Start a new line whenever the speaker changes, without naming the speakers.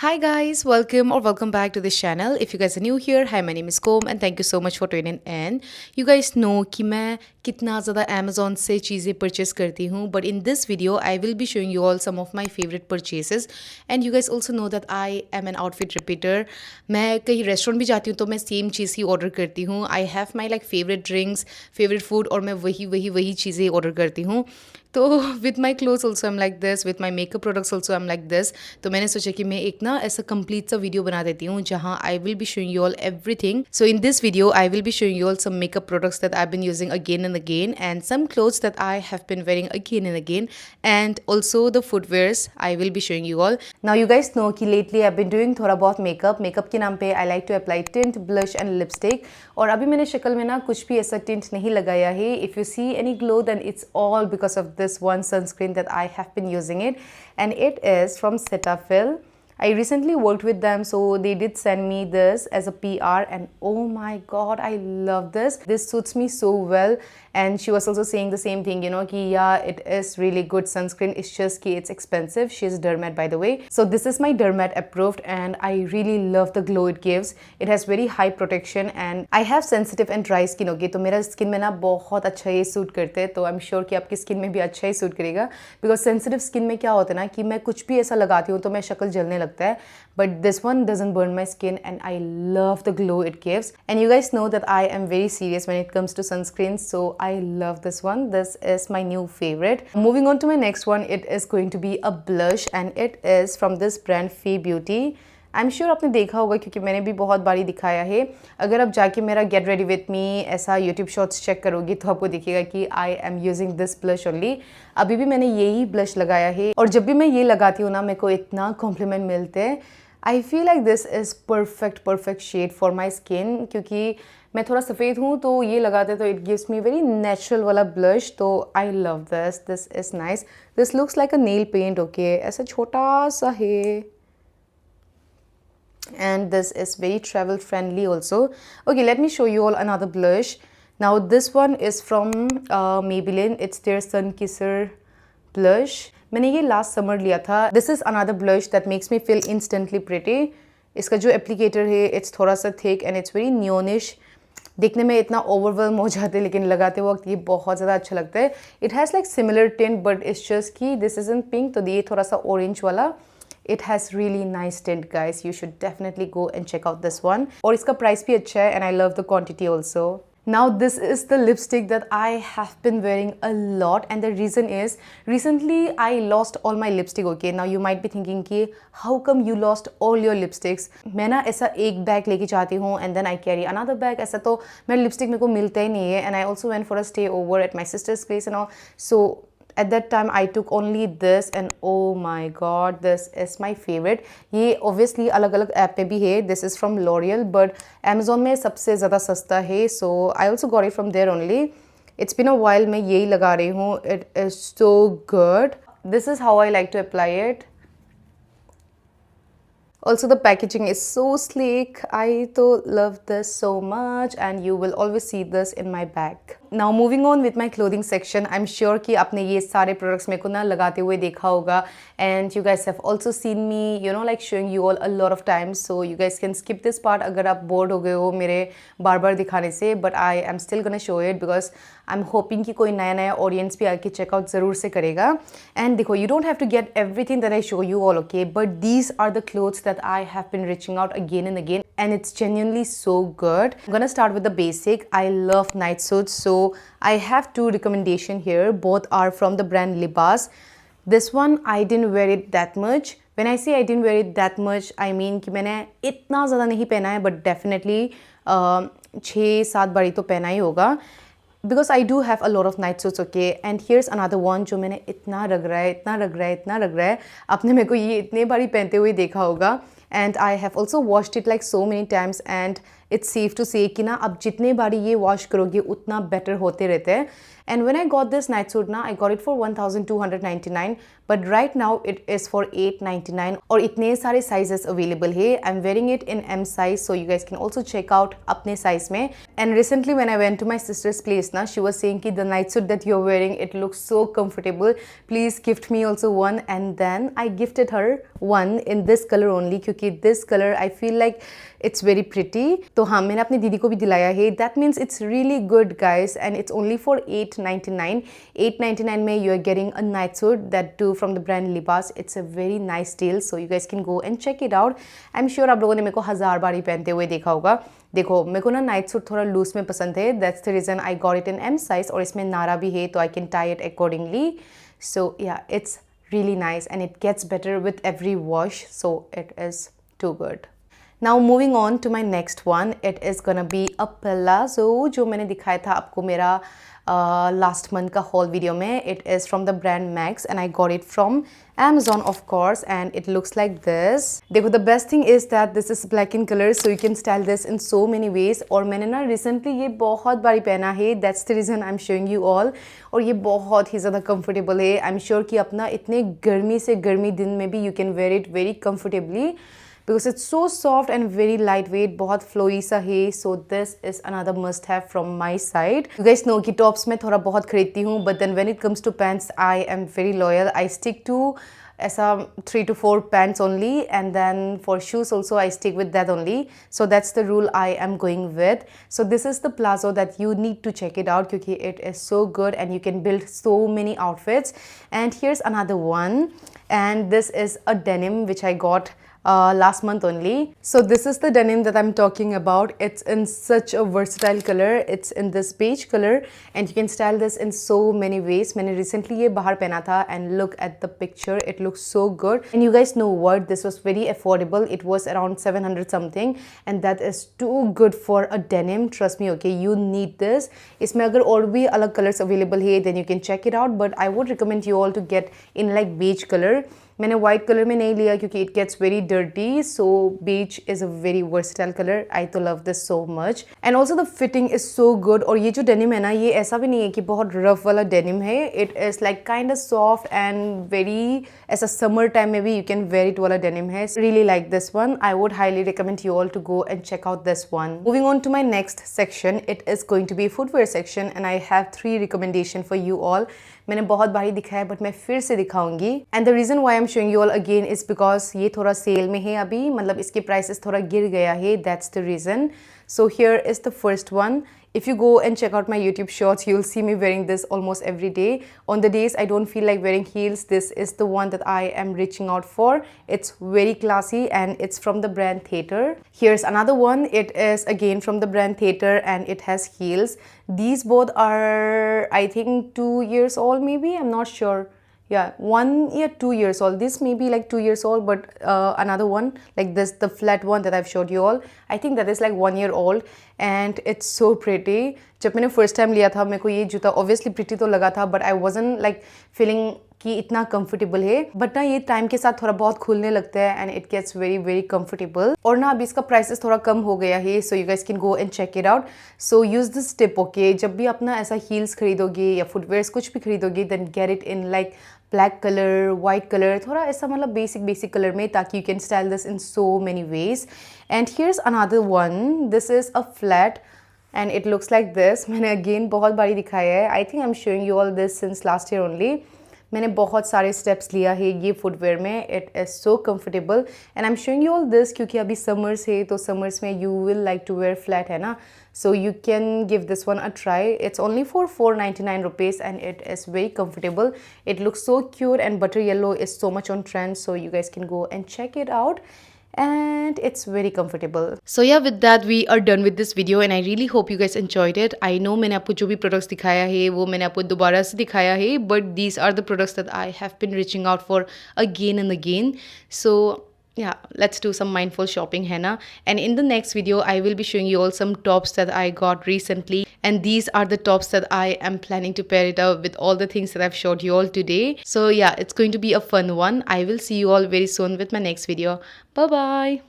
Hi guys, welcome or welcome back to this channel. If you guys are new here, hi, my name is Kom and thank you so much for tuning in. You guys know कि मैं कितना ज़्यादा Amazon से चीज़ें purchase करती हूँ, but in this video I will be showing you all some of my favorite purchases and you guys also know that I am an outfit repeater. मैं कहीं रेस्टोरेंट भी जाती हूँ तो मैं सेम चीज़ ही ऑर्डर करती हूँ. I have my like favorite drinks, favorite food और मैं वही वही वही चीज़ें ऑर्डर करती हूँ. तो with my clothes also am like this, with my makeup products also am like this. तो मैंने सोचा कि मैं एक ना ऐसा कंप्लीट सा वीडियो बना देती हूँ जहाँ I will be showing you all everything. So in this video I will be showing you all some makeup products that I been using again and again and some clothes that I have been wearing again and again and also the footwears I will be showing you all. Now you guys know कि lately I been doing थोड़ा बहुत makeup के नाम पे I like to apply tint, blush and lipstick. और अभी मैंने शक्ल में ना कुछ भी ऐसा टिंट नहीं लगाया है. If you see any glow then it's all because of this one sunscreen that I have been using it, and it is from Cetaphil. I recently worked with them, so they did send me this as a PR, and oh my god, I love this. This suits me so well. And she was also saying the same thing, you know, ki yeah, it is really good sunscreen. It's just ki it's expensive. She is dermat, by the way. So this is my dermat approved, and I really love the glow it gives. It has very high protection, and I have sensitive and dry skin. Okay, तो मेरा skin में ना बहुत अच्छा ये suit करते हैं. तो आई एम श्योर कि आपकी स्किन में भी अच्छा ही सूट करेगा. बिकॉज सेंसिटिव स्किन में क्या होता है ना कि मैं कुछ भी ऐसा लगाती हूँ तो मैं शक्ल जलने लगता है. But this one doesn't burn my skin, and I love the glow it gives. And you guys know that I am very serious when it comes to sunscreens, so I love this one. This is my new favorite. Moving on to my next one, it is going to be a blush, and it is from this brand Fee Beauty. I am sure आपने देखा होगा क्योंकि मैंने भी बहुत बारी दिखाया है. अगर आप जाके मेरा गेट रेडी विथ मी ऐसा यूट्यूब शॉर्ट्स चेक करोगी तो आपको दिखेगा कि I am using this blush only. अभी भी मैंने यही ब्लश लगाया है और जब भी मैं ये लगाती हूँ ना मेरे को इतना कॉम्प्लीमेंट मिलते हैं. I feel like this is perfect shade for my skin क्योंकि मैं थोड़ा सफ़ेद हूँ तो ये लगाते तो it gives me very natural वाला ब्लश. तो I love this is nice. This looks like a nail paint. Okay, ऐसा छोटा सा है and this is very travel friendly also. Okay, let me show you all another blush. Now this one is from Maybelline. It's their Sun Kisser blush. मैंने ये last summer लिया था. This is another blush that makes me feel instantly pretty. इसका जो applicator है it's थोड़ा सा thick and it's very neonish. देखने में इतना ओवरवेलम हो जाते हैं लेकिन लगाते वक्त ये बहुत ज़्यादा अच्छा लगता है. It has like similar tint but it's just कि दिस इज़ इन पिंक तो ये थोड़ा सा ऑरेंज वाला. It has really nice tint guys. You should definitely go and check out this one. और इसका प्राइस भी अच्छा है and I love the quantity also. Now this is the lipstick that I have been wearing a lot and the reason is recently I lost all my lipstick. Okay, now you might be thinking कि how come you lost all your lipsticks? मैं ना ऐसा एक bag लेके जाती हूँ and then I carry another bag. ऐसा तो मेरा लिपस्टिक मेरे को मिलता ही नहीं है and I also went for a stay over at my sister's place and all. So at that time I took only this and oh my god, this is my favorite. ये obviously अलग अलग app पे भी है. This is from L'Oreal but Amazon में सबसे ज़्यादा सस्ता है so I also got it from there only. It's been a while मैं यही लगा रही हूँ. It is so good. This is how I like to apply it. Also the packaging is so sleek. I तो love this so much and you will always see this in my bag. Now moving on with my clothing section, I'm sure कि आपने ये सारे products मेरे को ना लगाते हुए देखा होगा and you guys have also seen me, you know, like showing you all a lot of times. So you guys can skip this part अगर आप bored हो गए हो मेरे बार बार दिखाने से. But I am still gonna show it because I'm hoping कि कोई नया नया audience भी आके checkout ज़रूर से करेगा. And देखो, you don't have to get everything that I show you all, okay? But these are the clothes that I have been reaching out again and again and it's genuinely so good. I'm gonna start with the basic. I love night suits, so I have two recommendations here. Both are from the brand Libas. This one I didn't wear it that much. When I say I didn't wear it that much, I mean कि मैंने इतना ज़्यादा नहीं पहना है but definitely 6-7 बारी तो पहना ही होगा. Because I do have a lot of night suits, okay? And here's another one जो मैंने इतना रग रहा है आपने मेरे को ये इतने बारी पहनते हुए देखा होगा. And I have also washed it like so many times and it's safe to say कि ना अब जितने बारी ये वॉश करोगे उतना बेटर होते रहते हैं. And when I got this night suit ना, I got it for 1299, but right now it is for 899 और इतने सारे sizes available है. I'm wearing it in M size, so you guys can also check out अपने size में. And recently when I went to my sister's place ना, she was saying कि the night suit that you're wearing, it looks so comfortable. Please gift me also one. And then I gifted her one in this color only क्योंकि this color I feel like it's very pretty. तो हाँ, मैंने अपनी दीदी को भी दिलाया है. That means it's really good guys, and it's only for 899. 899 में you are getting a night suit, that too from the brand Libas. It's a very nice deal, so you guys can go and check it out. I'm sure आप लोगों ने मेरे को 1000 बारी पहनते हुए देखा होगा. देखो मेरे को ना नाइट सूट थोड़ा लूज में पसंद है. That's the reason I got it in M size और इसमें नारा भी है तो I can tie it accordingly. So yeah it's really nice and it gets better with every wash, so it is too good. Now moving on to my next one, it is gonna be a palazzo जो मैंने दिखाया था आपको मेरा last month का haul video में. It is from the brand Max and I got it from Amazon of course, and it looks like this. देखो the best thing is that this is black in color, so you can style this in so many ways. और मैंने ना recently ये बहुत बारी पहना है. That's the reason I'm showing you all. और ये बहुत ही ज़्यादा comfortable है. I'm sure कि अपना इतने गर्मी से गर्मी दिन में भी you can wear it very comfortably. Because it's so soft and very lightweight, बहुत flowy सा है. So this is another must have from my side. You guys know कि tops में थोड़ा बहुत खरीदती हूँ, but then when it comes to pants, I am very loyal. I stick to ऐसा 3 to 4 pants only, and then for shoes also I stick with that only. So that's the rule I am going with. So this is the palazzo that you need to check it out क्योंकि it is so good and you can build so many outfits. And here's another one, and this is a denim which I got last month only. So this is the denim that I'm talking about. It's in such a versatile color. It's in this beige color and you can style this in so many ways. मैंने recently ये बाहर पहना था and look at the picture. It looks so good. And you guys know what? This was very affordable. It was around 700 something and that is too good for a denim. Trust me, okay? You need this. इसमें अगर और भी अलग colors available है then you can check it out. But I would recommend you all to get in like beige color. मैंने white color में नहीं लिया क्योंकि it gets very dirty, so beige is a very versatile color. I तो love this so much and also the fitting is so good. और ये जो denim है ना, ये ऐसा भी नहीं है कि बहुत rough वाला denim है. It is like kind of soft and very ऐसा summer time में भी you can wear it वाला denim है. Really like this one. I would highly recommend you all to go and check out this one. Moving on to my next section, it is going to be footwear section and I have 3 recommendation for you all. मैंने बहुत बारी दिखाया but मैं फिर से दिखाऊंगी. And the reason why I am showing you all again is because ये थोड़ा सेल में है अभी, मतलब इसके प्राइसेस थोड़ा गिर गया है. That's the reason. So here is the first one. If you go and check out my YouTube shorts, you'll see me wearing this almost every day. On the days I don't feel like wearing heels, this is the one that I am reaching out for. It's very classy and it's from the brand Theater. Here's another one. It is again from the brand Theater and it has heels. These both are, I think, 2 years old maybe. I'm not sure. Yeah, 1 year, 2 years old. This may be like 2 years old, but another one like this, the flat one that I've showed you all, I think that is like 1 year old and it's so pretty. जब मैंने first time लिया था मेरे को ये जूता obviously pretty तो लगा था, but I wasn't like feeling कि इतना comfortable है. बट ना ये टाइम के साथ थोड़ा बहुत खुलने लगता है and it gets very very comfortable. और ना अभी इसका प्राइसेस थोड़ा कम हो गया है, so you guys can go and check it out. So use this tip, okay? जब भी अपना ऐसा heels खरीदोगे या footwears कुछ भी खरीदोगे, then get it in like black color, white color, थोड़ा ऐसा मतलब basic color में, ताकि you can style this in so many ways. And here's another one. This is a flat and it looks like this. मैंने again बहुत बारी दिखाया है. I think I'm showing you all this since last year only. मैंने बहुत सारे steps लिया है ये फुटवेयर में. It is so comfortable and I am showing you all this क्योंकि अभी समर्स है तो समर्स में you will like to wear flat है ना, so you can give this one a try. It's only for 499 rupees and it is very comfortable. It looks so cute and butter yellow is so much on trend, so you guys can go and check it out. And it's very comfortable. So yeah, with that we are done with this video and I really hope you guys enjoyed it. I know मैंने आपको जो भी products दिखाया है वो मैंने आपको दोबारा से दिखाया है, but these are the products that I have been reaching out for again and again. So yeah, let's do some mindful shopping, है ना. And in the next video I will be showing you all some tops that I got recently, and these are the tops that I am planning to pair it up with all the things that I've showed you all today. So yeah, it's going to be a fun one. I will see you all very soon with my next video. Bye bye.